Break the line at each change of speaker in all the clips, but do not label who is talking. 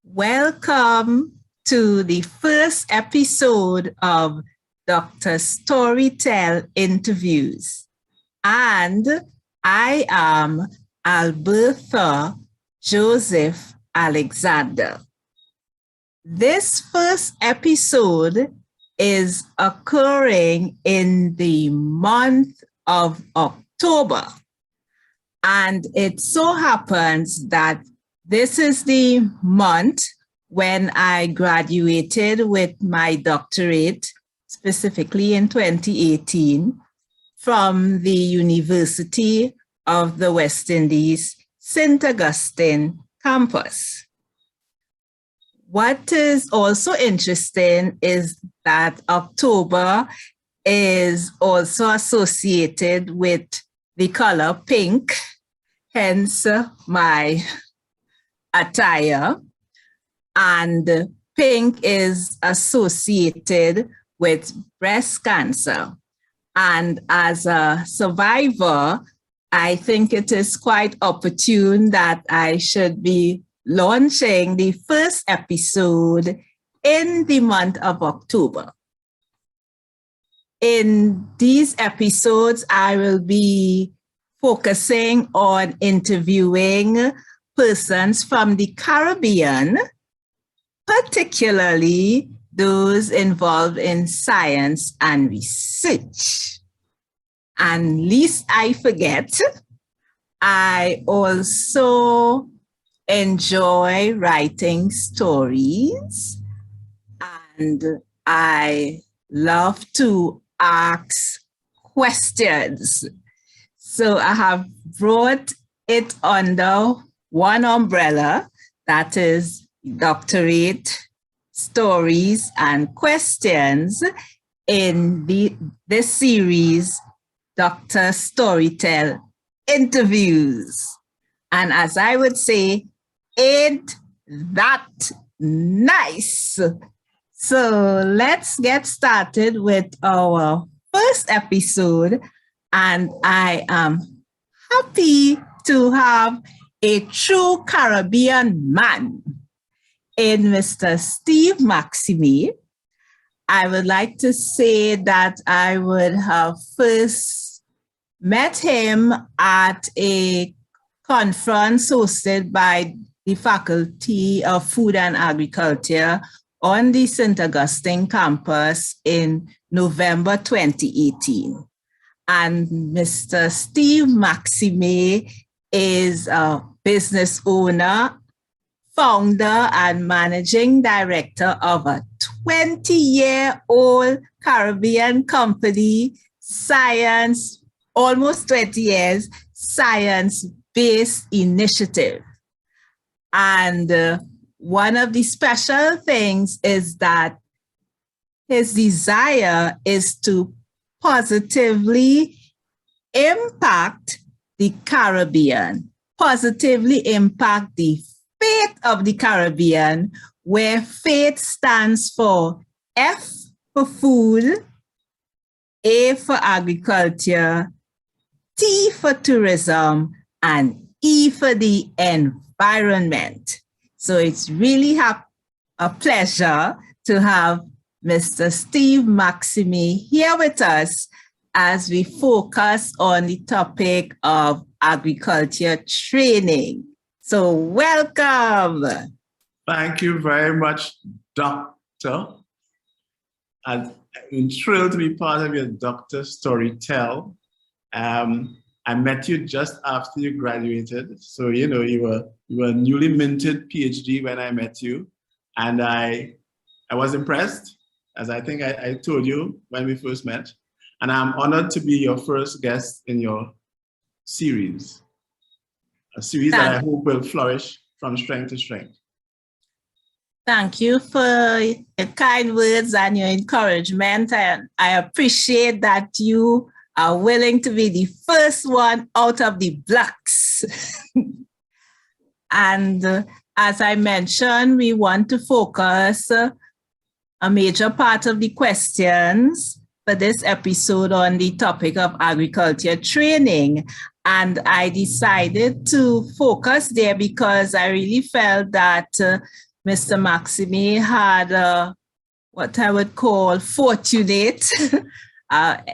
Welcome to the first episode of DrStoryTell interviews. And I am Albertha Joseph Alexander. This first episode is occurring in the month of October. And it so happens that this is the month when I graduated with my doctorate, specifically in 2018, from the University of the West Indies, St. Augustine Campus. What is also interesting is that October is also associated with the color pink, hence my attire, and pink is associated with breast cancer. And as a survivor, I think it is quite opportune that I should be launching the first episode in the month of October. In these episodes, I will be focusing on interviewing persons from the Caribbean, particularly those involved in science and research. And lest I forget, I also enjoy writing stories, and I love to ask questions. So I have brought it under one umbrella, that is doctorate stories and questions in this series, DrStoryTell interviews. And as I would say, ain't that nice? So let's get started with our first episode. And I am happy to have a true Caribbean man in Mr. Steve Maximay. I would like to say that I would have first met him at a conference hosted by the Faculty of Food and Agriculture on the St. Augustine Campus in November 2018. And Mr. Steve Maximay is a business owner, founder, and managing director of a 20-year-old Caribbean company, almost 20 years, science-based initiative. And one of the special things is that his desire is to positively impact the Caribbean, positively impact the fate of the Caribbean, where faith stands for F for food, A for agriculture, T for tourism, and E for the environment. So it's really a pleasure to have Mr. Steve Maximay here with us as we focus on the topic of agriculture training. So welcome.
Thank you very much, Doctor. I'm thrilled to be part of your DrStoryTell. I met you just after you graduated. So, you know, you were a newly minted PhD when I met you. And I was impressed, as I think I told you when we first met. And I'm honored to be your first guest in your series, a series that I hope will flourish from strength to strength.
Thank you for your kind words and your encouragement. And I appreciate that you are willing to be the first one out of the blocks. And as I mentioned, we want to focus a major part of the questions for this episode on the topic of agriculture training. And I decided to focus there because I really felt that Mr. Maximay had what I would call fortunate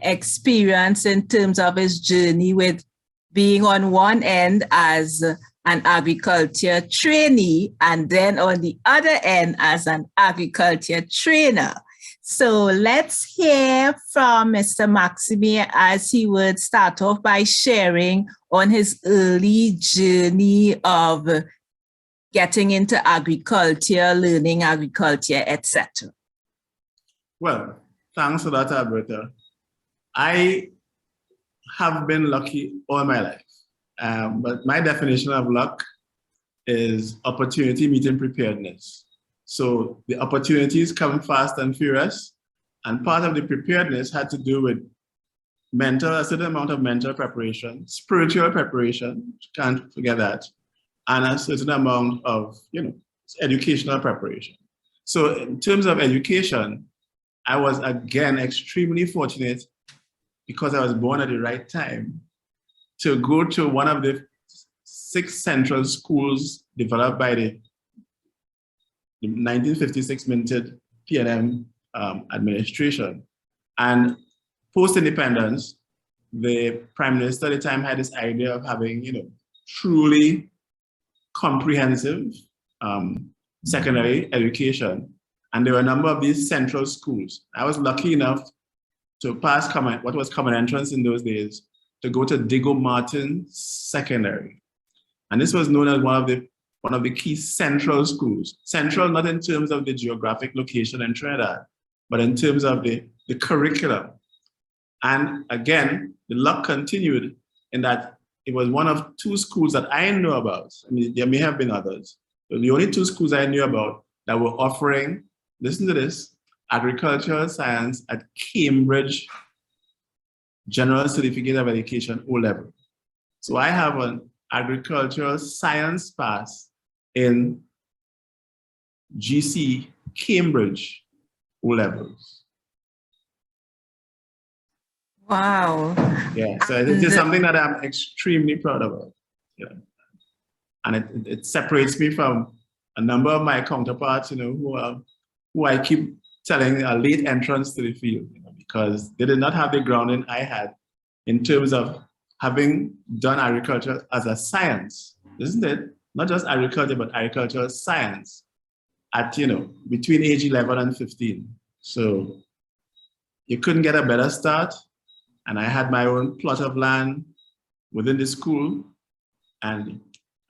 experience in terms of his journey with being on one end as an agriculture trainee and then on the other end as an agriculture trainer. So let's hear from Mr. Maximay as he would start off by sharing on his early journey of getting into agriculture, learning agriculture, etc.
Well, thanks for that, Alberta. I have been lucky all my life, but my definition of luck is opportunity meeting preparedness. So the opportunities come fast and furious, and part of the preparedness had to do with a certain amount of mental preparation, spiritual preparation, can't forget that, and a certain amount of, educational preparation. So in terms of education, I was again extremely fortunate because I was born at the right time to go to one of the 6 central schools developed by the 1956 minted PNM administration. And post-independence, the Prime Minister at the time had this idea of having, truly comprehensive secondary education. And there were a number of these central schools. I was lucky enough to pass what was common entrance in those days, to go to Digo Martin Secondary. And this was known as one of the key central schools. Central not in terms of the geographic location in Trinidad, but in terms of the curriculum. And again, the luck continued in that it was one of 2 schools that I know about. I mean, there may have been others, but the only 2 schools I knew about that were offering, listen to this, agricultural science at Cambridge General Certificate of Education O-level. So I have an agricultural science pass in GC Cambridge O-levels.
Wow.
Yeah, so it is something that I'm extremely proud about. Yeah. And it separates me from a number of my counterparts, who I keep telling a late entrance to the field, because they did not have the grounding I had in terms of having done agriculture as a science, isn't it? Not just agriculture, but agricultural science at, between age 11 and 15. So you couldn't get a better start. And I had my own plot of land within the school, and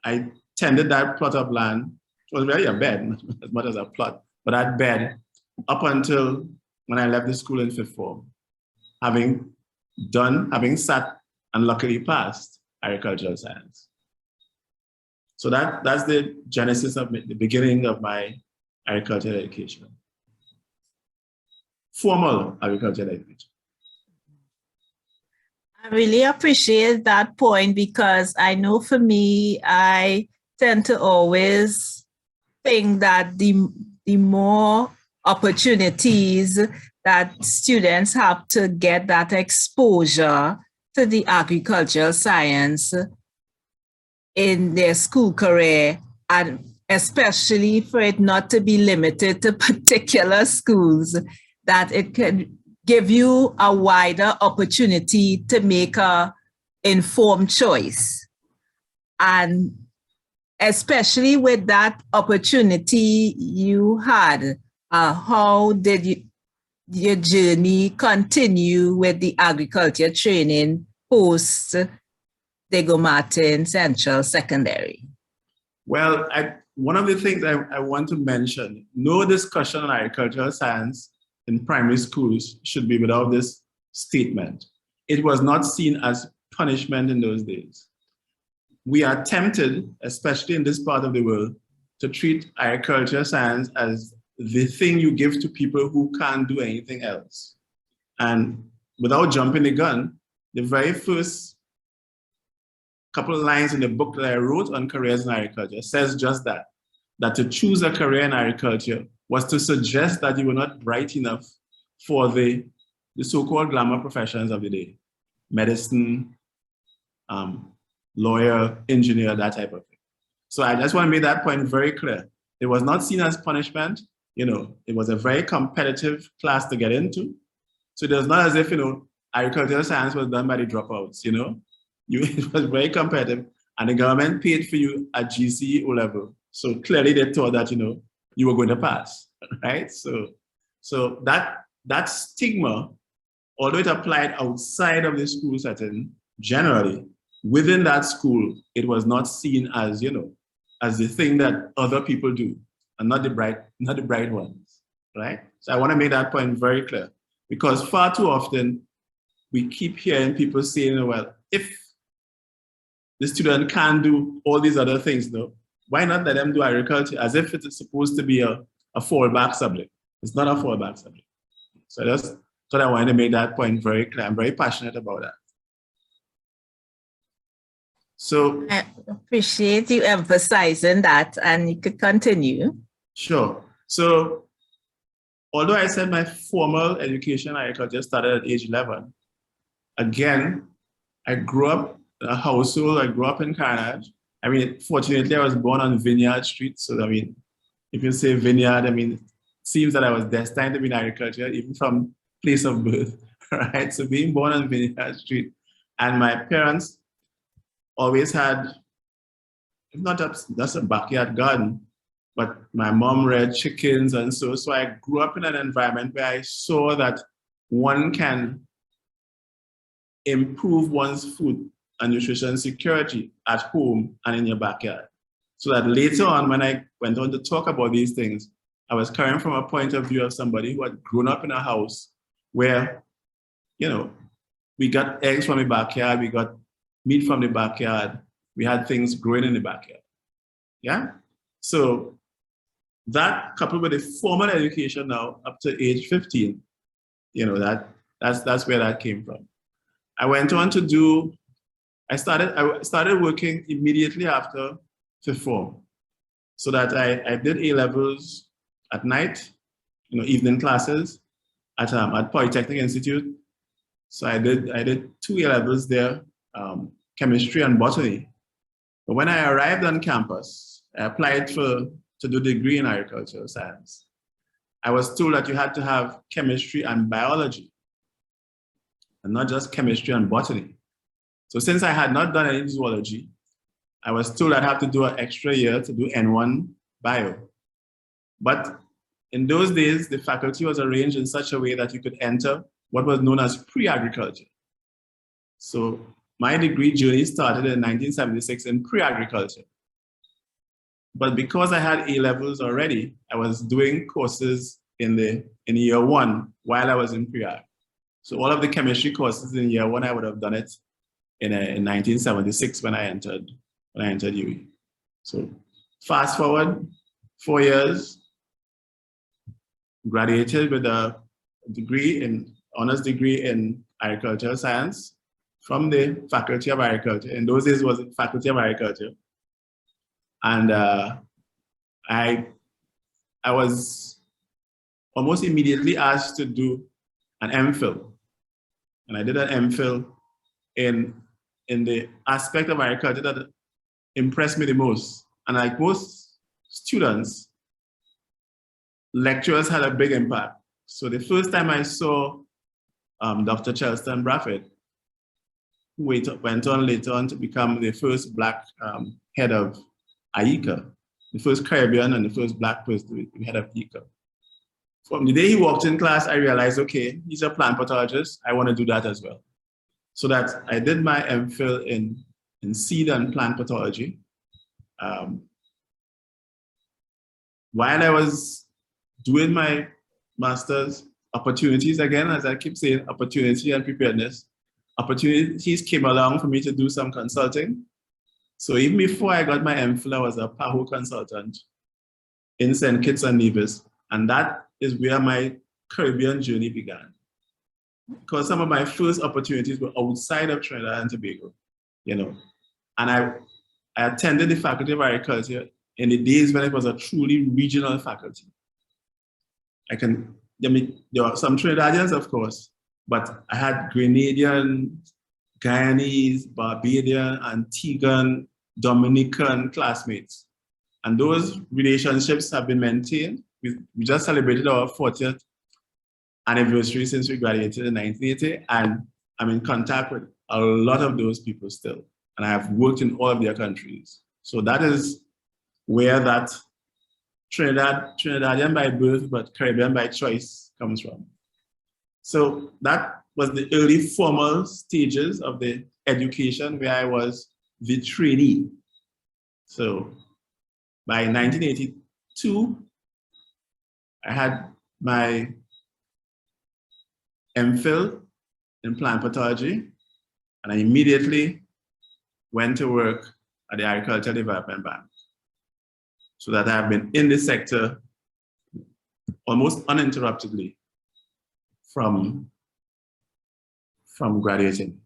I tended that plot of land. It was really a bed, not as much as a plot, but that bed up until when I left the school in 5th form, having sat and luckily passed agricultural science. So that's the genesis of the beginning of my agricultural education. Formal agricultural education.
I really appreciate that point, because I know for me, I tend to always think that the more opportunities that students have to get that exposure to the agricultural science in their school career, and especially for it not to be limited to particular schools, that it can give you a wider opportunity to make an informed choice. And especially with that opportunity you had, how did your journey continue with the agriculture training post Digo Martin Central Secondary?
Well, one of the things I want to mention, no discussion on agricultural science in primary schools should be without this statement. It was not seen as punishment in those days. We are tempted, especially in this part of the world, to treat agricultural science as the thing you give to people who can't do anything else. And without jumping the gun, the very first couple of lines in the book that I wrote on careers in agriculture says just that to choose a career in agriculture was to suggest that you were not bright enough for the so-called glamour professions of the day. Medicine, lawyer, engineer, that type of thing. So I just want to make that point very clear. it was not seen as punishment. You know, it was a very competitive class to get into. So it was not as if, you know, agricultural science was done by the dropouts, you know. It was very competitive, and the government paid for you at GCE O level. So clearly they thought that, you know, you were going to pass, right? So that stigma, although it applied outside of the school setting, generally, within that school, it was not seen as, you know, as the thing that other people do, and not the bright ones, right? So I want to make that point very clear, because far too often we keep hearing people saying, well, if the student can't do all these other things, though, why not let them do agriculture, as if it's supposed to be a fallback subject? It's not a fallback subject. So that's what I wanted to make that point very clear. I'm very passionate about that. So
I appreciate you emphasizing that, and you could continue.
Sure. So although I said my formal education agriculture started at age 11, again, I grew up in a household. I grew up in Carenage. I mean, fortunately, I was born on Vineyard Street. So, I mean, if you say Vineyard, I mean, it seems that I was destined to be in agriculture, even from place of birth, right? So being born on Vineyard Street, and my parents always had, if not just a backyard garden, but my mom reared chickens, and so I grew up in an environment where I saw that one can improve one's food and nutrition security at home and in your backyard. So that later on, when I went on to talk about these things, I was coming from a point of view of somebody who had grown up in a house where, you know, we got eggs from the backyard, we got meat from the backyard, we had things growing in the backyard. Yeah? So that, coupled with a formal education now up to age 15, you know, that's where that came from. I went on to do, I started working immediately after fifth form, so that I did A-levels at night, you know, evening classes at Polytechnic Institute. So I did 2 A-levels there, chemistry and botany. But when I arrived on campus, I applied to do a degree in agricultural science. I was told that you had to have chemistry and biology, and not just chemistry and botany. So since I had not done any zoology, I was told I'd have to do an extra year to do N1 bio. But in those days, the faculty was arranged in such a way that you could enter what was known as pre-agriculture. So my degree journey started in 1976 in pre-agriculture. But because I had A-levels already, I was doing courses in year 1 while I was in pre-ag. So all of the chemistry courses in year 1, I would have done it in 1976 when I entered UWI. So fast forward 4 years, graduated with a honors degree in agricultural science from the Faculty of Agriculture. In those days, it was the Faculty of Agriculture. And I was almost immediately asked to do an MPhil. And I did an MPhil in the aspect of agriculture that impressed me the most. And like most students, lecturers had a big impact. So the first time I saw Dr. Chelston Brafford, who went on later on to become the first Black head of AICA, the first Caribbean and the first Black person to be head of AICA. From the day he walked in class, I realized, okay, he's a plant pathologist. I want to do that as well. So that I did my MPhil in seed and plant pathology. While I was doing my master's, opportunities, again, as I keep saying, opportunity and preparedness, opportunities came along for me to do some consulting. So even before I got my MPhil, I was a PAHO consultant in St. Kitts and Nevis. And that is where my Caribbean journey began. Because some of my first opportunities were outside of Trinidad and Tobago, you know. And I attended the Faculty of Agriculture in the days when it was a truly regional faculty. There were some Trinidadians, of course, but I had Grenadian, Guyanese, Barbadian, Antiguan, Dominican classmates. And those relationships have been maintained. We just celebrated our 40th anniversary since we graduated in 1980, and I'm in contact with a lot of those people still. And I have worked in all of their countries. So that is where that Trinidadian by birth, but Caribbean by choice comes from. So that was the early formal stages of the education where I was the trainee. So by 1982, I had my MPhil in plant pathology, and I immediately went to work at the Agricultural Development Bank. So that I have been in this sector almost uninterruptedly from graduating.